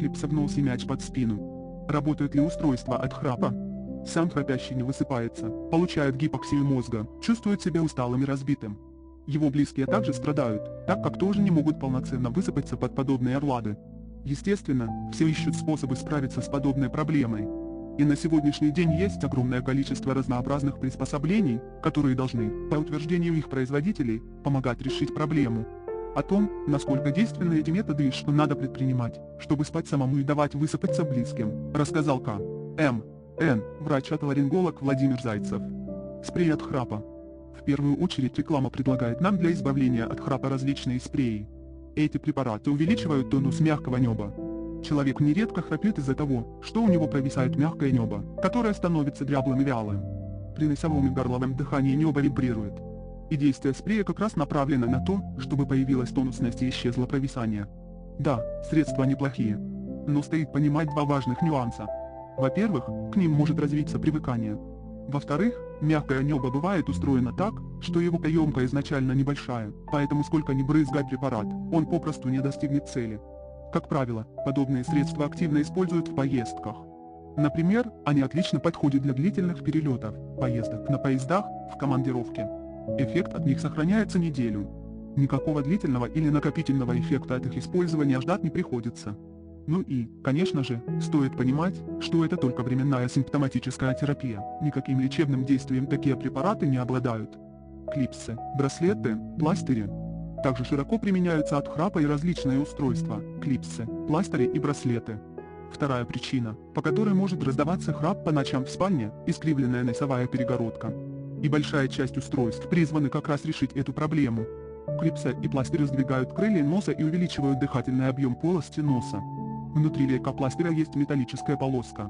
клипса в нос и мяч под спину. Работает ли устройство от храпа? Сам храпящий не высыпается, получает гипоксию мозга, чувствует себя усталым и разбитым. Его близкие также страдают, так как тоже не могут полноценно высыпаться под подобные орлады. Естественно, все ищут способы справиться с подобной проблемой. И на сегодняшний день есть огромное количество разнообразных приспособлений, которые должны, по утверждению их производителей, помогать решить проблему. О том, насколько действенны эти методы и что надо предпринимать, чтобы спать самому и давать высыпаться близким, рассказал Н. Врач-отоларинголог Владимир Зайцев. Спрей от храпа. В первую очередь реклама предлагает нам для избавления от храпа различные спреи. Эти препараты увеличивают тонус мягкого неба. Человек нередко храпит из-за того, что у него провисает мягкое небо, которое становится дряблым и вялым. При носовом и горловом дыхании небо вибрирует. И действие спрея как раз направлено на то, чтобы появилась тонусность и исчезло провисание. Да, средства неплохие. Но стоит понимать два важных нюанса. Во-первых, к ним может развиться привыкание. Во-вторых, мягкое небо бывает устроено так, что его каемка изначально небольшая, поэтому сколько ни брызгай препарат, он попросту не достигнет цели. Как правило, подобные средства активно используют в поездках. Например, они отлично подходят для длительных перелетов, поездок на поездах, в командировке. Эффект от них сохраняется неделю. Никакого длительного или накопительного эффекта от их использования ждать не приходится. Ну и, конечно же, стоит понимать, что это только временная симптоматическая терапия, никаким лечебным действием такие препараты не обладают. Клипсы, браслеты, пластыри. Также широко применяются от храпа и различные устройства, клипсы, пластыри и браслеты. Вторая причина, по которой может раздаваться храп по ночам в спальне, искривленная носовая перегородка. И большая часть устройств призваны как раз решить эту проблему. Клипсы и пластыри сдвигают крылья носа и увеличивают дыхательный объем полости носа. Внутри лейкопластыря есть металлическая полоска.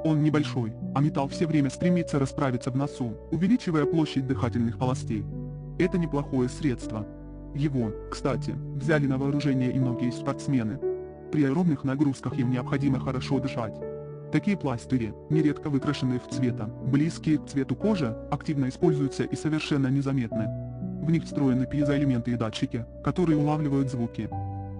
Он небольшой, а металл все время стремится расправиться в носу, увеличивая площадь дыхательных полостей. Это неплохое средство. Его, кстати, взяли на вооружение и многие спортсмены. При аэробных нагрузках им необходимо хорошо дышать. Такие пластыри, нередко выкрашенные в цвета, близкие к цвету кожи, активно используются и совершенно незаметны. В них встроены пьезоэлементы и датчики, которые улавливают звуки.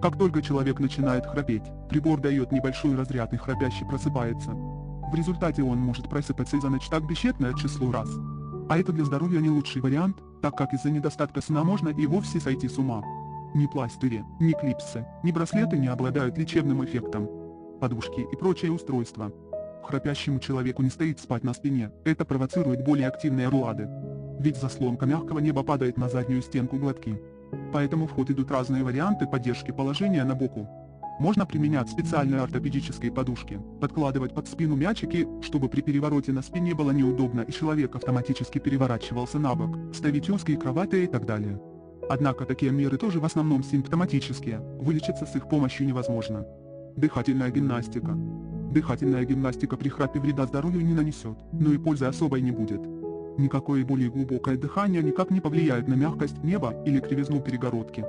Как только человек начинает храпеть, прибор дает небольшой разряд и храпящий просыпается. В результате он может просыпаться за ночь так бесчетное число раз. А это для здоровья не лучший вариант, так как из-за недостатка сна можно и вовсе сойти с ума. Ни пластыри, ни клипсы, ни браслеты не обладают лечебным эффектом. Подушки и прочие устройства. Храпящему человеку не стоит спать на спине, это провоцирует более активные орлады. Ведь заслонка мягкого неба падает на заднюю стенку глотки. Поэтому в ход идут разные варианты поддержки положения на боку. Можно применять специальные ортопедические подушки, подкладывать под спину мячики, чтобы при перевороте на спине было неудобно и человек автоматически переворачивался на бок, ставить узкие кровати и так далее. Однако такие меры тоже в основном симптоматические, вылечиться с их помощью невозможно. Дыхательная гимнастика. Дыхательная гимнастика при храпе вреда здоровью не нанесет, но и пользы особой не будет. Никакое более глубокое дыхание никак не повлияет на мягкость неба или кривизну перегородки.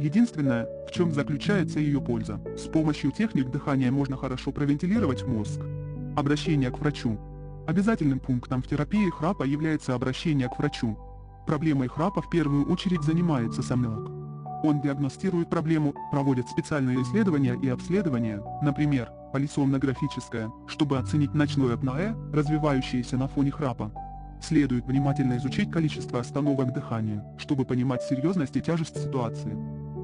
Единственное, в чем заключается ее польза, с помощью техник дыхания можно хорошо провентилировать мозг. Обращение к врачу. Обязательным пунктом в терапии храпа является обращение к врачу. Проблемой храпа в первую очередь занимается сомнолог. Он диагностирует проблему, проводит специальные исследования и обследования, например, полисомнографическое, чтобы оценить ночное апноэ, развивающееся на фоне храпа. Следует внимательно изучить количество остановок дыхания, чтобы понимать серьезность и тяжесть ситуации.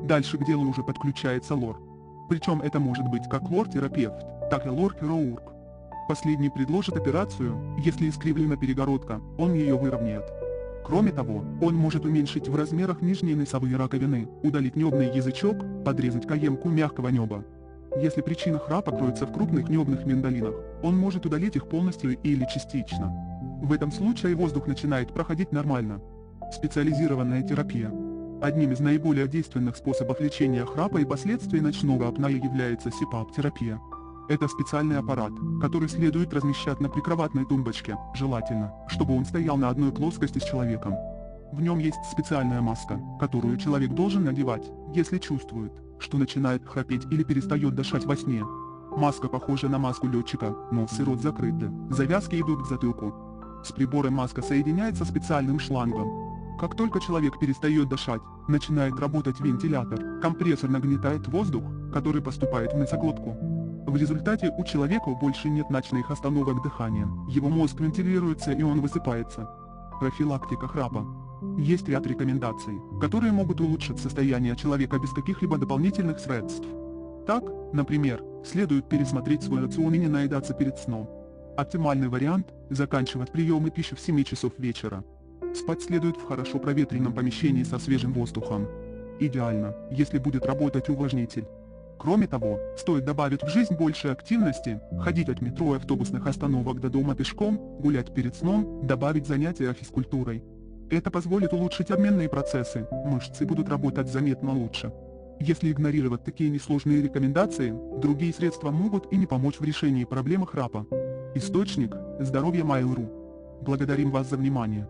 Дальше к делу уже подключается лор. Причем это может быть как лор-терапевт, так и лор-хирург. Последний предложит операцию, если искривлена перегородка, он ее выровняет. Кроме того, он может уменьшить в размерах нижние носовые раковины, удалить небный язычок, подрезать каемку мягкого неба. Если причина храпа кроется в крупных небных миндалинах, он может удалить их полностью или частично. В этом случае воздух начинает проходить нормально. Специализированная терапия. Одним из наиболее действенных способов лечения храпа и последствий ночного апноэ является СИПАП-терапия. Это специальный аппарат, который следует размещать на прикроватной тумбочке, желательно, чтобы он стоял на одной плоскости с человеком. В нем есть специальная маска, которую человек должен надевать, если чувствует, что начинает храпеть или перестает дышать во сне. Маска похожа на маску летчика, нос и рот закрыты, завязки идут к затылку. С прибором маска соединяется специальным шлангом. Как только человек перестает дышать, начинает работать вентилятор, компрессор нагнетает воздух, который поступает в носоглотку. В результате у человека больше нет ночных остановок дыхания, его мозг вентилируется и он высыпается. Профилактика храпа. Есть ряд рекомендаций, которые могут улучшить состояние человека без каких-либо дополнительных средств. Так, например, следует пересмотреть свой рацион и не наедаться перед сном. Оптимальный вариант – заканчивать приемы пищи в 7 часов вечера. Спать следует в хорошо проветренном помещении со свежим воздухом. Идеально, если будет работать увлажнитель. Кроме того, стоит добавить в жизнь больше активности, ходить от метро и автобусных остановок до дома пешком, гулять перед сном, добавить занятия физкультурой. Это позволит улучшить обменные процессы, мышцы будут работать заметно лучше. Если игнорировать такие несложные рекомендации, другие средства могут и не помочь в решении проблемы храпа. Источник – Здоровье Mail.ru. Благодарим вас за внимание.